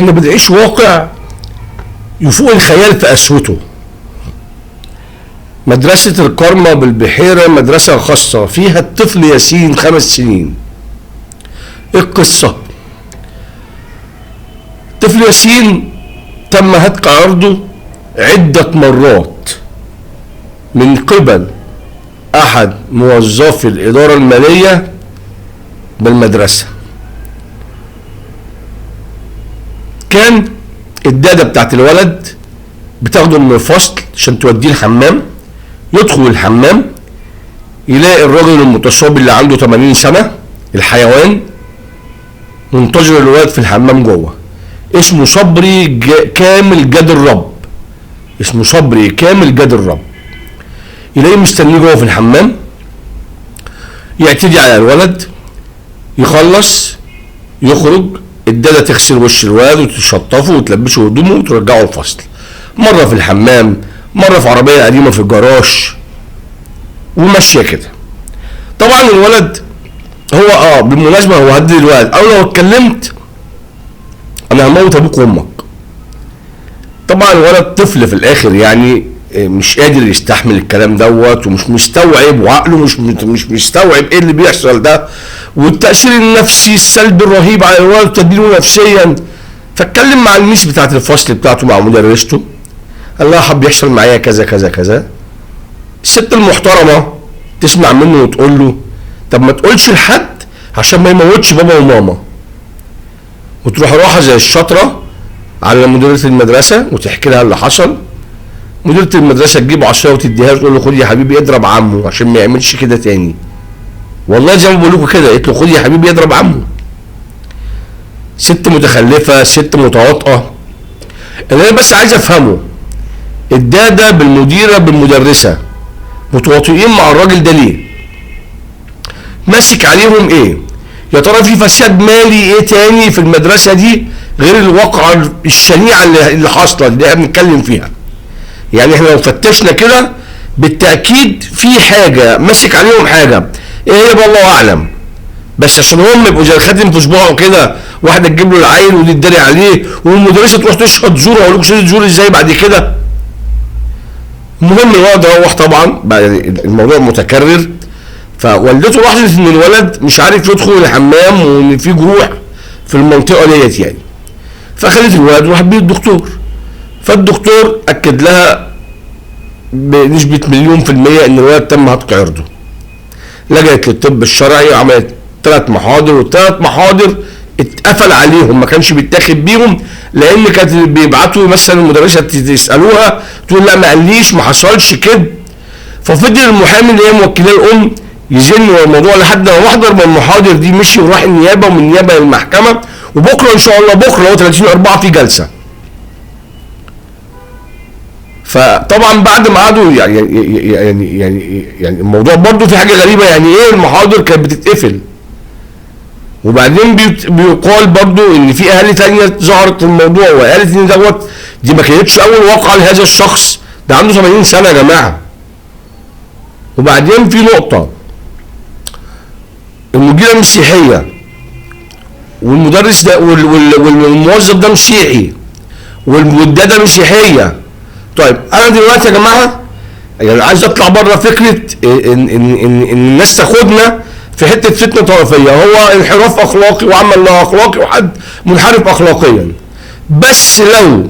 احنا بنعيش واقع يفوق الخيال في قسوته. مدرسة الكرمة بالبحيرة مدرسة خاصة فيها الطفل ياسين 5 سنين. ايه القصة؟ الطفل ياسين تم هتك عرضه عدة مرات من قبل احد موظفي الادارة المالية بالمدرسة. كان الدادة بتاعت الولد بتاخده من الفصل عشان توديه الحمام، يدخل الحمام يلاقي الراجل المتصاب اللي عنده 80 سنة الحيوان منتظر الولد في الحمام جوه. اسمه صبري كامل جاد الرب، اسمه صبري كامل جاد الرب. يلاقيه مستنيه جوه في الحمام، يعتدي على الولد، يخلص يخرج، الدادة تغسل وش الولد وتشطفه وتلبسه هدومه وترجعه الفصل. مرة في الحمام، مرة في عربية قديمة في الجراج، وماشية كده. طبعا الولد هو بالمناسبة هو هدد الولد، او لو اتكلمت انا هموت ابوك وامك. طبعا الولد طفل في الاخر يعني مش قادر يستحمل الكلام دوت، ومش مستوعب، وعقله مش مستوعب ايه اللي بيحصل ده، والتأثير النفسي السلبي الرهيب على الولد تدليله نفسيا. فاتكلم مع الميس بتاعت الفصل بتاعته مع مدرسته، قال لها حب يحصل معايا كذا كذا كذا. الست المحترمة تسمع منه وتقول له طب ما تقولش لحد عشان ما يموتش بابا وماما، وتروح راحة زي الشاطرة على مديرة المدرسة وتحكي لها اللي حصل. مديرة المدرسة تجيب عصاية وتديها وتقول له خد يا حبيبي اضرب عمه عشان ما يعملش كده تاني. والله زي ما بقول لكم كده، قلت له خد يا حبيبي اضرب عمه. ست متخلفة، ست متواطئة. اللي انا بس عايز افهمه، الدادة بالمديرة بالمدرسة متواطئين مع الراجل ده ليه؟ ماسك عليهم ايه؟ يا ترى في فساد مالي ايه تاني في المدرسة دي غير الواقعة الشنيعة اللي حاصلة اللي احنا بنتكلم فيها؟ يعني احنا لو فتشنا كده بالتأكيد في حاجة ماسك عليهم حاجة، ايه هي بقى الله اعلم. بس عشان هم يبقوا زي الخاتم في صباعه كده، واحدة تجيب له العيل ودي تداري عليه، والمدرسة تروح تشهد زور. اقول لكم شهادة زور ازاي بعد كده؟ المهم الولد روح طبعا بقى الموضوع متكرر. فوالدته لاحظت ان الولد مش عارف يدخل الحمام وان في جروح في المنطقة ديت يعني. فخدت الولد وراحت بيه الدكتور. فالدكتور اكد لها بنسبة 1,000,000% ان الولد تم هتك عرضه. لجأت للطب الشرعي وعملت 3 محاضر، وال3 محاضر اتقفل عليهم، ما كانش بيتاخد بيهم، لان كانت بيبعتوا مثلا المدرسة تسألوها تقول لا ما قاليش ما حصلش كده. ففضل المحامي اللي هي موكلاه الام يزن الموضوع لحد ما محضر من المحاضر دي مشي وراح النيابة، ومن النيابة للمحكمة، وبكرة ان شاء الله بكرة هو 30/4 في جلسة. فطبعا بعد ما قعدوا يعني الموضوع برضو في حاجه غريبه، يعني ايه المحاضر كانت بتتقفل. وبعدين بيقال برضو ان في اهالي تانية ظهرت في الموضوع وقالت ان دوت دي ما كانتش اول واقعه لهذا الشخص، ده عنده 80 سنه يا جماعه. وبعدين في نقطه، المديره مسيحيه والمدرس ده والموظف ده مسيحي والداده مسيحيه. طيب انا دلوقتي يا جماعه يعني عايز اطلع بره فكره ان الناس تاخدنا في حته فتنه طرفيه، هو انحراف اخلاقي وعمل لا اخلاقي وحد منحرف اخلاقيا. بس لو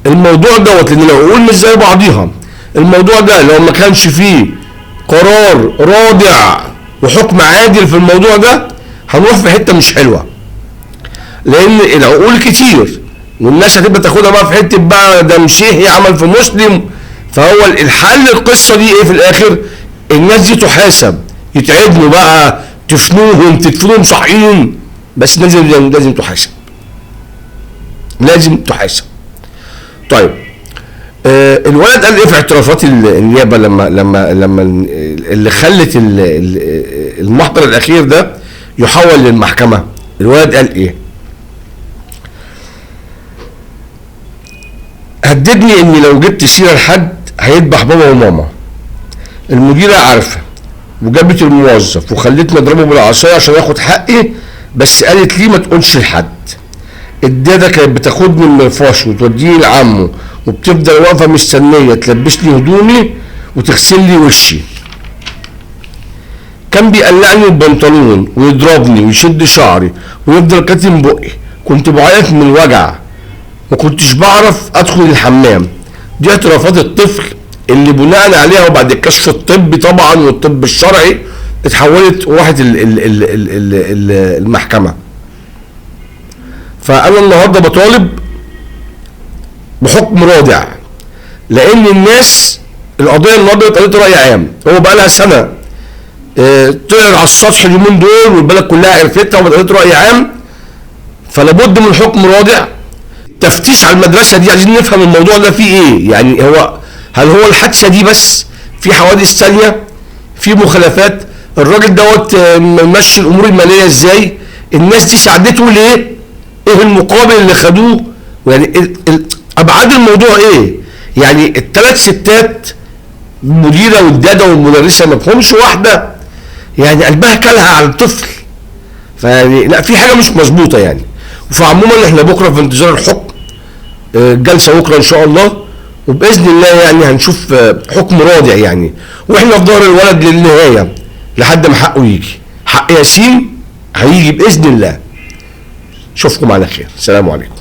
الموضوع دوت، لان لو اقول مش زي بعضيها، الموضوع ده لو ما كانش فيه قرار رادع وحكم عادل في الموضوع ده هنروح في حته مش حلوه، لان العقول كتير والناس هتبقى تاخدها بقى في حته بقى ده مسيحي عمل في مسلم. فهو الحل القصه دي ايه في الاخر؟ الناس دي تحاسب، يتعدموا بقى، تفنوهم تدفنوهم صحيين، بس لازم تحاسب، لازم تحاسب. طيب الولد قال ايه في اعترافات النيابه لما اللي خلت المحضر الاخير ده يحول للمحكمه؟ الولد قال ايه؟ هددني اني لو جبت سيره لحد هيذبح بابا وماما. المديره عارفه وجابت الموظف وخلتني اضربه بالعصايه عشان ياخد حقي، بس قالت لي ما تقولش لحد. الداده كانت بتاخدني من الفاش وتوديني لعمه، وبتفضل واقفه مستنيه تلبسني هدومي وتغسل لي وشي. كان بيقلعني البنطلون ويضربني ويشد شعري ويفضل كاتم بقي. كنت بعيط من الوجع، ما كنتش بعرف ادخل الحمام. دي اعترافات الطفل اللي بناء عليها وبعد الكشف الطبي طبعا والطب الشرعي اتحولت وراحت المحكمه. فانا النهارده بطالب بحكم رادع، لان الناس القضيه النهارده قضيه راي عام، هو بقى لها سنه طلع على السطح اليومين دول والبلد كلها عرفتها وبقت راي عام، فلابد من حكم رادع. تفتيش على المدرسه دي، عايزين نفهم الموضوع ده فيه ايه. يعني هل هو الحادثه دي بس؟ في حوادث ثانيه، في مخالفات؟ الراجل دوت ماشي الامور الماليه ازاي؟ الناس دي ساعدته ليه؟ ايه المقابل اللي خدوه؟ يعني ابعاد الموضوع ايه؟ يعني الثلاث ستات المديره والداده والمدرسه ما فيهمش واحده يعني قلبها كلها على الطفل. فيعني لا، في حاجه مش مظبوطه يعني. فعموما احنا بكره في انتظار الحكم، الجلسه بكره ان شاء الله، وباذن الله يعني هنشوف حكم رادع يعني، واحنا في ظهر الولد للنهايه لحد ما حقه يجي. حق ياسين هيجي باذن الله. اشوفكم على خير، السلام عليكم.